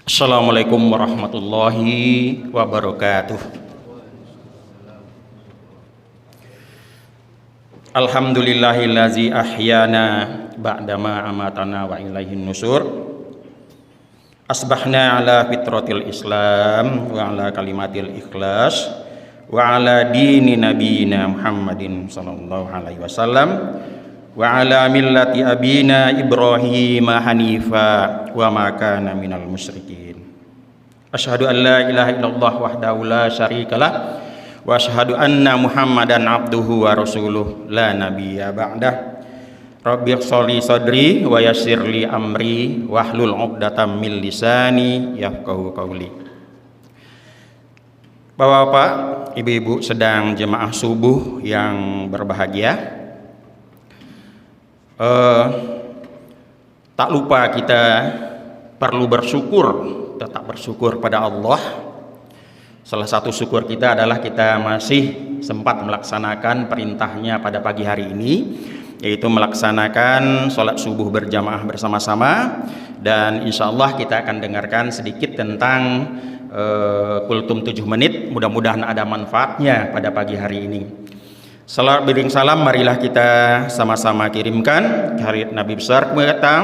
Assalamualaikum warahmatullahi wabarakatuh. Alhamdulillahillazi ahyana ba'dama amatana wa ilaihin nusur. Asbahna ala fitratil Islam wa ala kalimatil ikhlas wa ala dini nabiyina Muhammadin sallallahu alaihi wasallam wa ala millati abina Ibrahim hanifa wa ma kana minal musyrikin. Asyhadu an la ilaha illallah wahdahu la syarikalah wa asyhadu anna Muhammadan abduhu wa rasuluh la nabiyya ba'dah. Rabbi sholli sadri wa yassir li amri wahlul 'uqdatam min lisani yafqahu qawli. Bapak-bapak, ibu-ibu sedang jemaah subuh yang berbahagia, tak lupa kita perlu bersyukur, tetap bersyukur pada Allah. Salah satu syukur kita adalah kita masih sempat melaksanakan perintahnya pada pagi hari ini, yaitu melaksanakan sholat subuh berjamaah bersama-sama. Dan insya Allah kita akan dengarkan sedikit tentang kultum 7 menit. Mudah-mudahan ada manfaatnya pada pagi hari ini. Salam bering salam marilah kita sama-sama kirimkan ke Nabi besar kita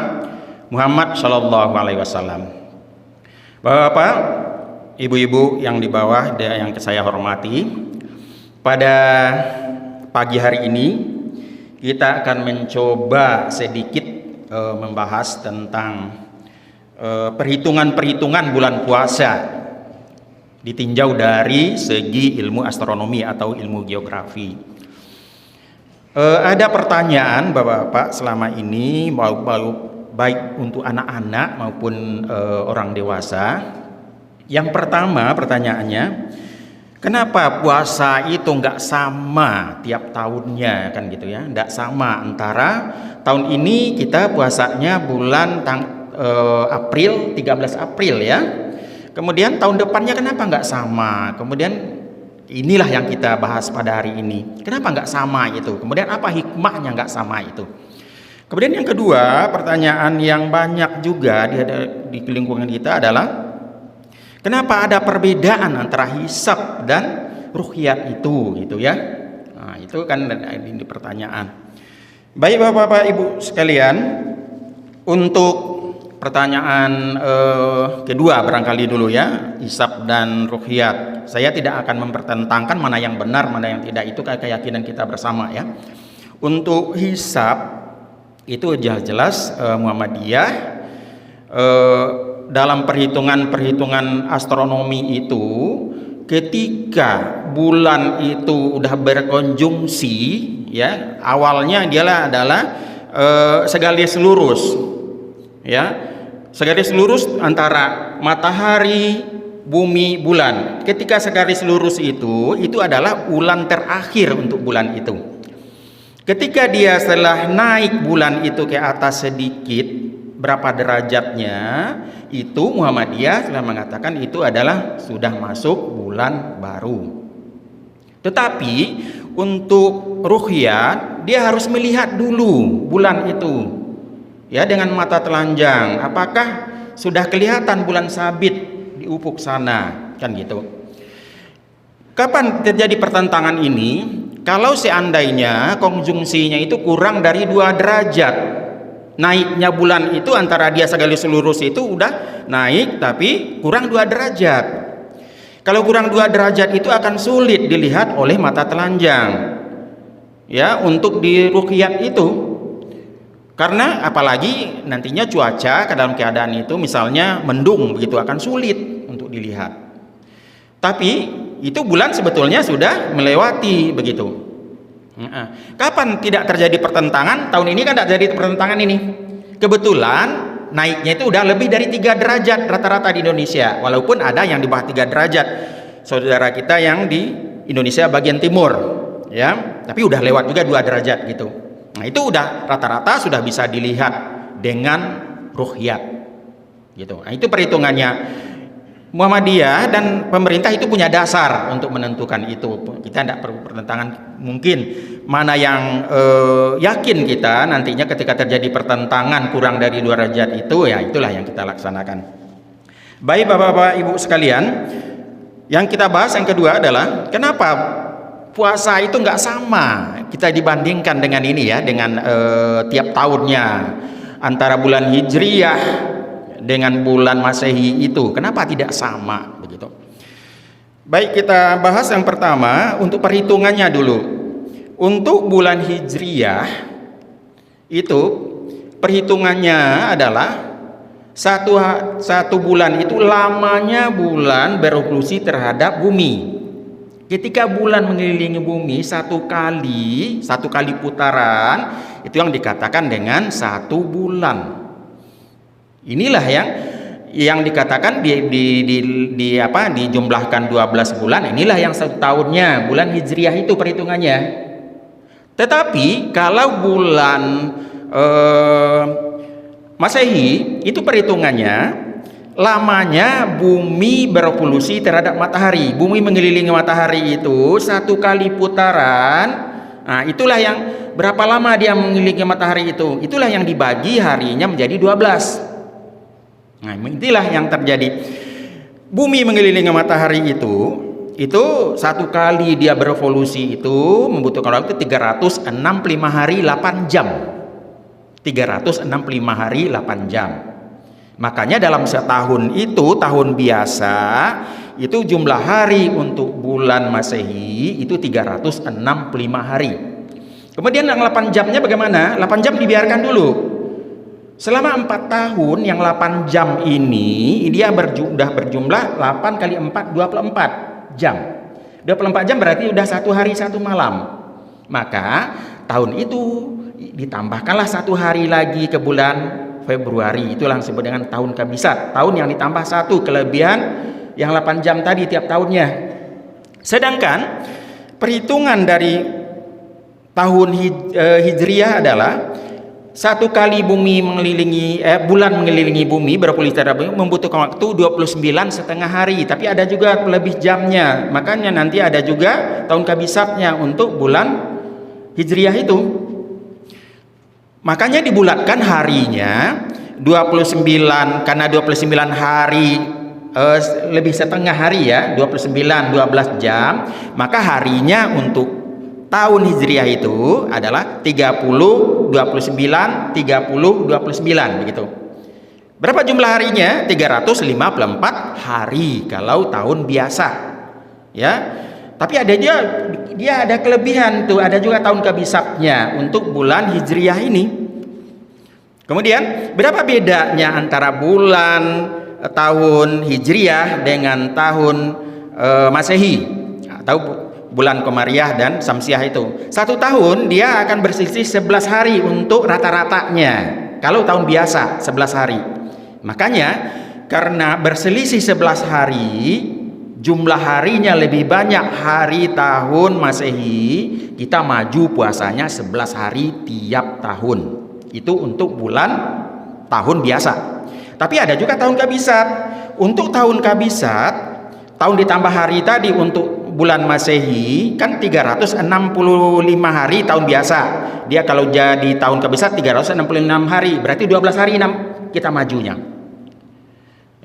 Muhammad Shallallahu Alaihi Wasallam. Bapak-bapak, ibu-ibu yang di bawah dan yang saya hormati, pada pagi hari ini kita akan mencoba sedikit membahas tentang perhitungan-perhitungan bulan puasa ditinjau dari segi ilmu astronomi atau ilmu geografi. Ada pertanyaan Bapak-bapak selama ini baik untuk anak-anak maupun orang dewasa. Yang pertama pertanyaannya, kenapa puasa itu nggak sama tiap tahunnya, kan gitu ya? Nggak sama antara tahun ini kita puasanya bulan April, 13 April ya. Kemudian tahun depannya kenapa nggak sama? Kemudian inilah yang kita bahas pada hari ini. Kenapa nggak sama itu? Kemudian apa hikmahnya nggak sama itu? Kemudian yang kedua, pertanyaan yang banyak juga di lingkungan kita adalah kenapa ada perbedaan antara hisab dan ruhyat itu, gitu ya? Nah, itu kan ini pertanyaan. Baik Bapak-bapak Ibu sekalian, untuk pertanyaan kedua barangkali dulu ya, hisab dan ruhyat. Saya tidak akan mempertentangkan mana yang benar, mana yang tidak, itu keyakinan kita bersama ya. Untuk hisab itu jelas Muhammadiyah dalam perhitungan astronomi itu, ketika bulan itu udah berkonjungsi ya, awalnya dia adalah segaris lurus ya, segaris lurus antara matahari, bumi, bulan. Ketika segaris lurus itu adalah bulan terakhir untuk bulan itu. Ketika dia setelah naik bulan itu ke atas sedikit, berapa derajatnya, itu Muhammadiyah telah mengatakan itu adalah sudah masuk bulan baru. Tetapi untuk ruhyat dia harus melihat dulu bulan itu ya dengan mata telanjang, apakah sudah kelihatan bulan sabit di ufuk sana, kan gitu. Kapan terjadi pertentangan ini? Kalau seandainya konjungsinya itu kurang dari 2 derajat, naiknya bulan itu antara dia segaris lurus itu udah naik tapi kurang 2 derajat. Kalau kurang 2 derajat itu akan sulit dilihat oleh mata telanjang ya untuk di ruqyat itu. Karena apalagi nantinya cuaca dalam keadaan itu misalnya mendung begitu, akan sulit untuk dilihat. Tapi itu bulan sebetulnya sudah melewati begitu. Kapan tidak terjadi pertentangan? Tahun ini kan tidak terjadi pertentangan ini. Kebetulan naiknya itu udah lebih dari 3 derajat rata-rata di Indonesia. Walaupun ada yang di bawah 3 derajat, saudara kita yang di Indonesia bagian timur, ya. Tapi udah lewat juga 2 derajat gitu. Nah itu udah rata-rata sudah bisa dilihat dengan ruhyat, gitu. Nah itu perhitungannya. Muhammadiyah dan pemerintah itu punya dasar untuk menentukan itu. Kita tidak perlu pertentangan. Mungkin mana yang yakin kita nantinya ketika terjadi pertentangan kurang dari 2 derajat itu, ya itulah yang kita laksanakan. Baik Bapak-bapak Ibu sekalian, yang kita bahas yang kedua adalah kenapa puasa itu nggak sama kita dibandingkan dengan ini ya, dengan tiap tahunnya antara bulan Hijriyah dengan bulan Masehi itu, kenapa tidak sama begitu? Baik, kita bahas yang pertama untuk perhitungannya dulu. Untuk bulan Hijriyah itu perhitungannya adalah satu bulan itu lamanya bulan berevolusi terhadap bumi. Ketika bulan mengelilingi bumi satu kali putaran, itu yang dikatakan dengan satu bulan. Inilah yang dikatakan dijumlahkan 12 bulan. Inilah yang satu tahunnya, bulan Hijriyah itu perhitungannya. Tetapi kalau bulan Masehi itu perhitungannya lamanya bumi berevolusi terhadap matahari. Bumi mengelilingi matahari itu satu kali putaran. Nah, itulah yang berapa lama dia mengelilingi matahari itu. Itulah yang dibagi harinya menjadi 12. Nah, inilah yang terjadi. Bumi mengelilingi matahari itu satu kali dia berevolusi itu membutuhkan waktu 365 hari 8 jam. 365 hari 8 jam. Makanya dalam setahun itu, tahun biasa, itu jumlah hari untuk bulan Masehi itu 365 hari. Kemudian yang 8 jamnya bagaimana? 8 jam dibiarkan dulu. Selama 4 tahun yang 8 jam ini dia sudah berjumlah 8 kali 4 24 jam. 24 jam berarti udah satu hari satu malam. Maka tahun itu ditambahkanlah satu hari lagi ke bulan Februari. Itulah disebut dengan tahun Kabisat. Tahun yang ditambah satu kelebihan yang 8 jam tadi tiap tahunnya. Sedangkan perhitungan dari tahun Hijriyah adalah satu kali bumi bulan mengelilingi bumi berevolusi terhadap bumi membutuhkan waktu 29,5 hari. Tapi ada juga lebih jamnya. Makanya nanti ada juga tahun Kabisatnya untuk bulan Hijriyah itu. Makanya dibulatkan harinya 29, karena 29 hari lebih setengah hari ya, 12 jam, maka harinya untuk tahun Hijriyah itu adalah 30 29 begitu. Berapa jumlah harinya? 354 hari kalau tahun biasa. Ya. Tapi dia ada kelebihan tuh, ada juga tahun Kabisatnya untuk bulan Hijriyah ini. Kemudian berapa bedanya antara bulan tahun Hijriyah dengan tahun Masehi atau bulan Komariah dan Samsiah itu? Satu tahun dia akan berselisih 11 hari untuk rata-ratanya. Kalau tahun biasa 11 hari. Makanya karena berselisih 11 hari, jumlah harinya lebih banyak hari tahun Masehi, kita maju puasanya 11 hari tiap tahun. Itu untuk bulan tahun biasa. Tapi ada juga tahun Kabisat. Untuk tahun Kabisat, tahun ditambah hari tadi untuk bulan Masehi kan 365 hari tahun biasa. Dia kalau jadi tahun Kabisat 366 hari, berarti 12 hari kita majunya.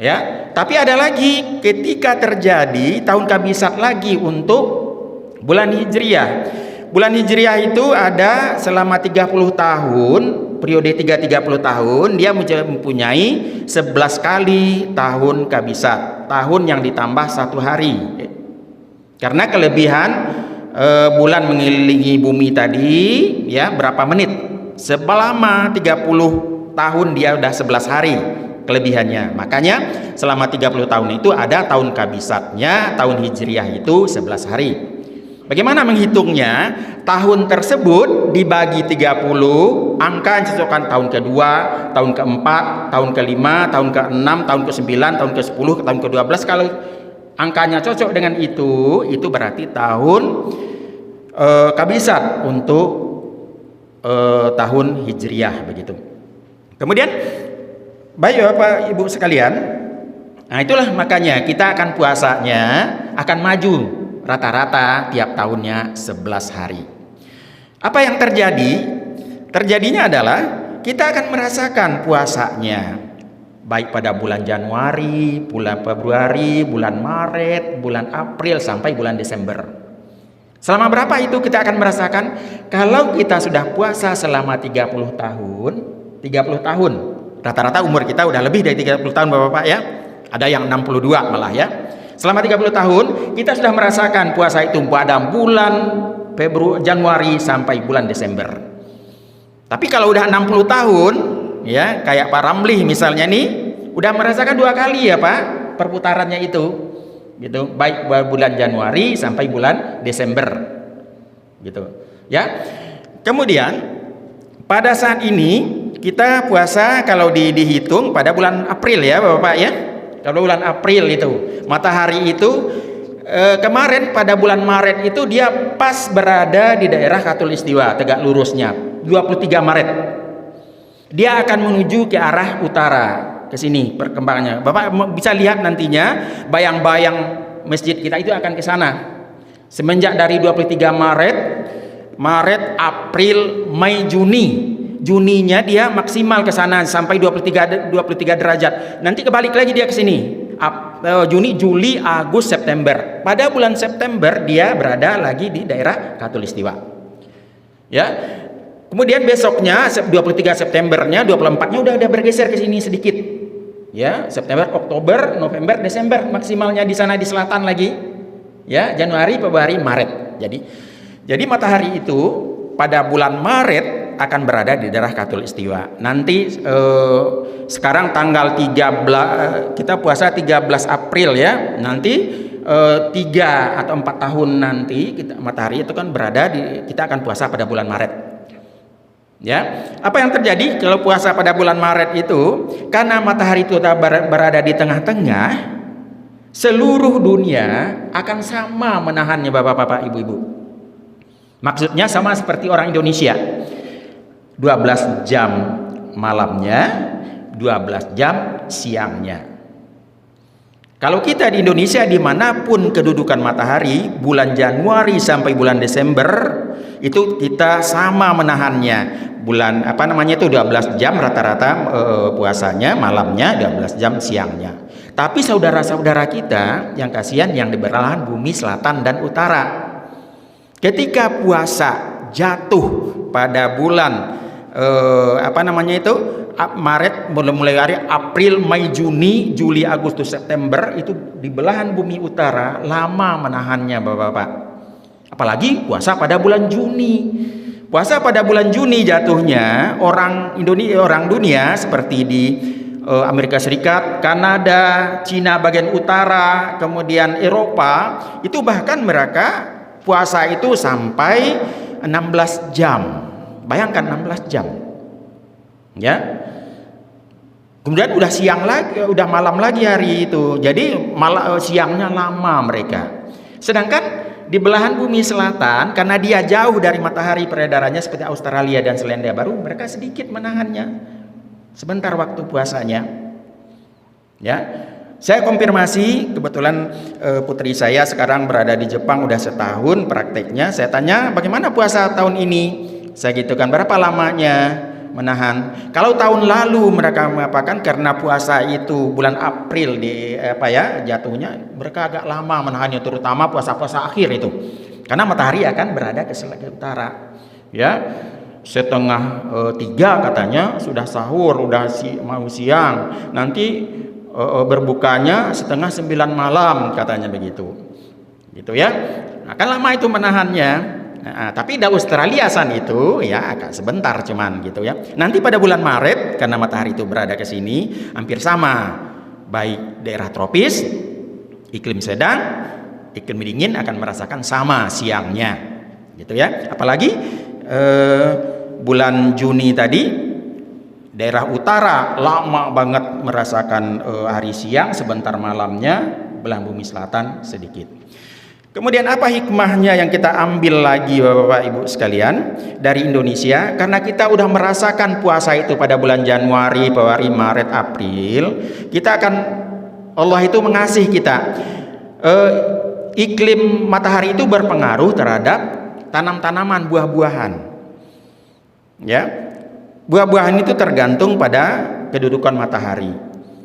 Ya, tapi ada lagi ketika terjadi tahun Kabisat lagi untuk bulan Hijriyah. Bulan Hijriyah itu ada selama 30 tahun, periode 30 tahun, dia mempunyai 11 kali tahun Kabisat, tahun yang ditambah satu hari. Karena kelebihan bulan mengelilingi bumi tadi, ya berapa menit? Selama 30 tahun dia udah 11 hari kelebihannya. Makanya selama 30 tahun itu ada tahun Kabisatnya, tahun Hijriyah itu 11 hari. Bagaimana menghitungnya? Tahun tersebut dibagi 30, angka yang cocokkan tahun kedua, tahun keempat, tahun kelima, tahun keenam, tahun ke-9, tahun ke-10, tahun ke-12. Kalau angkanya cocok dengan itu berarti tahun Kabisat untuk tahun Hijriyah begitu. Kemudian baik Bapak Ibu sekalian, nah itulah makanya kita akan puasanya akan maju rata-rata tiap tahunnya 11 hari. Apa yang terjadi? Terjadinya adalah kita akan merasakan puasanya baik pada bulan Januari, bulan Februari, bulan Maret, bulan April sampai bulan Desember. Selama berapa itu kita akan merasakan? Kalau kita sudah puasa selama 30 tahun, 30 tahun. Rata-rata umur kita udah lebih dari 30 tahun Bapak-bapak ya. Ada yang 62 malah ya. Selama 30 tahun kita sudah merasakan puasa itu pada bulan Januari sampai bulan Desember. Tapi kalau udah 60 tahun ya, kayak Pak Ramli misalnya nih, udah merasakan 2 kali ya Pak perputarannya itu. Gitu, baik bulan Januari sampai bulan Desember. Gitu. Ya. Kemudian pada saat ini kita puasa kalau dihitung pada bulan April ya Bapak ya. Kalau bulan April itu matahari itu kemarin pada bulan Maret itu dia pas berada di daerah Khatulistiwa tegak lurusnya 23 Maret dia akan menuju ke arah utara ke sini perkembangannya. Bapak bisa lihat nantinya bayang-bayang masjid kita itu akan ke sana semenjak dari 23 Maret, April, Mei, Juninya dia maksimal ke sana sampai 23 derajat. Nanti kebalik lagi dia ke sini. Juni, Juli, Agustus, September. Pada bulan September dia berada lagi di daerah Khatulistiwa. Ya. Kemudian besoknya 23 Septembernya, 24-nya udah bergeser ke sini sedikit. Ya, September, Oktober, November, Desember maksimalnya di sana di selatan lagi. Ya, Januari, Februari, Maret. Jadi matahari itu pada bulan Maret akan berada di daerah Khatulistiwa. Nanti sekarang tanggal 13 kita puasa 13 April ya. Nanti 3 atau 4 tahun nanti matahari itu kan berada kita akan puasa pada bulan Maret. Ya. Apa yang terjadi kalau puasa pada bulan Maret itu? Karena matahari itu berada di tengah-tengah, seluruh dunia akan sama menahannya Bapak-bapak, Ibu-ibu. Maksudnya sama seperti orang Indonesia. 12 jam malamnya, 12 jam siangnya. Kalau kita di Indonesia dimanapun kedudukan matahari, bulan Januari sampai bulan Desember itu kita sama menahannya. Bulan 12 jam rata-rata puasanya, malamnya 12 jam siangnya. Tapi saudara-saudara kita yang kasihan yang di belahan bumi selatan dan utara, ketika puasa jatuh pada bulan Maret, mulai hari April, Mei, Juni, Juli, Agustus, September itu di belahan bumi utara lama menahannya Bapak-bapak. Apalagi puasa pada bulan Juni. Puasa pada bulan Juni jatuhnya orang dunia seperti di Amerika Serikat, Kanada, Cina bagian utara, kemudian Eropa, itu bahkan mereka puasa itu sampai 16 jam. Bayangkan 16 jam. Ya. Kemudian udah siang lagi, udah malam lagi hari itu. Jadi siangnya lama mereka. Sedangkan di belahan bumi selatan karena dia jauh dari matahari peredarannya seperti Australia dan Selandia Baru, mereka sedikit menahannya. Sebentar waktu puasanya. Ya. Saya konfirmasi, kebetulan putri saya sekarang berada di Jepang udah setahun prakteknya. Saya tanya, "Bagaimana puasa tahun ini?" Saya gitu kan, berapa lamanya menahan? Kalau tahun lalu mereka mengatakan karena puasa itu bulan April jatuhnya, mereka agak lama menahannya, terutama puasa-puasa akhir itu. Karena matahari akan berada ke utara. Ya. Setengah 3 katanya sudah sahur, udah mau siang. Nanti berbukanya setengah 9 malam katanya begitu. Gitu ya. Nah, kan lama itu menahannya. Nah, tapi di Australia itu ya agak sebentar cuman gitu ya. Nanti pada bulan Maret karena matahari itu berada ke sini hampir sama, baik daerah tropis, iklim sedang, iklim dingin akan merasakan sama siangnya, gitu ya. Apalagi bulan Juni tadi daerah utara lama banget merasakan hari siang, sebentar malamnya, belahan bumi selatan sedikit. Kemudian apa hikmahnya yang kita ambil lagi Bapak Ibu sekalian dari Indonesia? Karena kita udah merasakan puasa itu pada bulan Januari, Februari, Maret, April, kita akan, Allah itu mengasihi kita. Iklim matahari itu berpengaruh terhadap tanam-tanaman, buah-buahan. Ya, buah-buahan itu tergantung pada kedudukan matahari.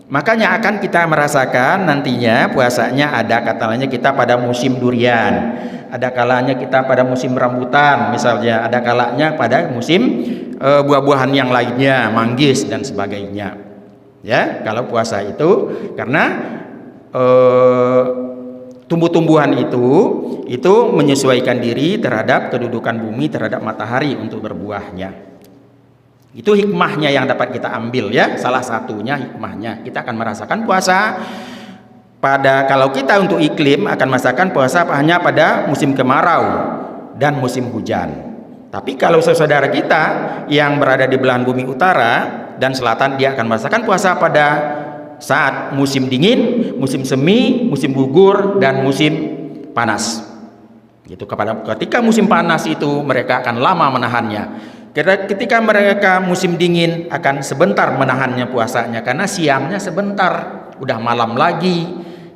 Makanya akan kita merasakan nantinya puasanya ada katanya kita pada musim durian, ada kalanya kita pada musim rambutan misalnya, ada kalanya pada musim buah-buahan yang lainnya, manggis dan sebagainya. Ya, kalau puasa itu karena tumbuh-tumbuhan itu menyesuaikan diri terhadap kedudukan bumi, terhadap matahari untuk berbuahnya. Itu hikmahnya yang dapat kita ambil ya. Salah satunya hikmahnya kita akan merasakan puasa pada, kalau kita untuk iklim akan merasakan puasa hanya pada musim kemarau dan musim hujan. Tapi kalau saudara kita yang berada di belahan bumi utara dan selatan, dia akan merasakan puasa pada saat musim dingin, musim semi, musim gugur dan musim panas. Gitu. Ketika musim panas itu mereka akan lama menahannya. Ketika mereka musim dingin akan sebentar menahannya puasanya karena siangnya sebentar, udah malam lagi.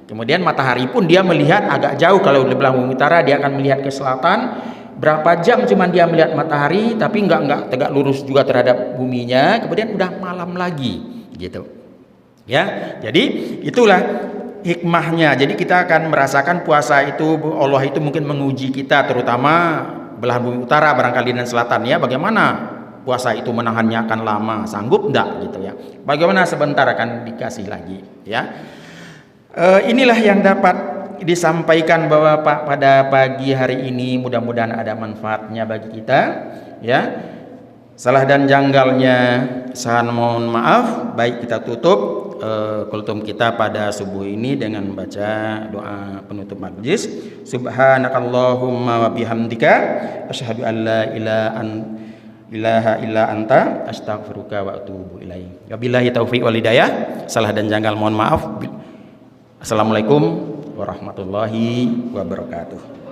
Kemudian matahari pun dia melihat agak jauh, kalau di belahan bumi utara dia akan melihat ke selatan, berapa jam cuman dia melihat matahari tapi enggak tegak lurus juga terhadap buminya, kemudian udah malam lagi gitu. Ya. Jadi itulah hikmahnya. Jadi kita akan merasakan puasa itu, Allah itu mungkin menguji kita, terutama belahan bumi utara barangkali dan selatan ya, bagaimana puasa itu menahannya akan lama, sanggup enggak gitu ya, bagaimana sebentar akan dikasih lagi ya. Inilah yang dapat disampaikan bahwa pada pagi hari ini, mudah-mudahan ada manfaatnya bagi kita ya. Salah dan janggalnya saya mohon maaf. Baik, kita tutup kultum kita pada subuh ini dengan membaca doa penutup majlis. Subhanakallahumma wa bihamdika asyhadu an la ilaha illa anta astaghfiruka wa atubu ilaik. Wabillahi taufiq wal hidayah. Salah dan janggal mohon maaf. Assalamualaikum warahmatullahi wabarakatuh.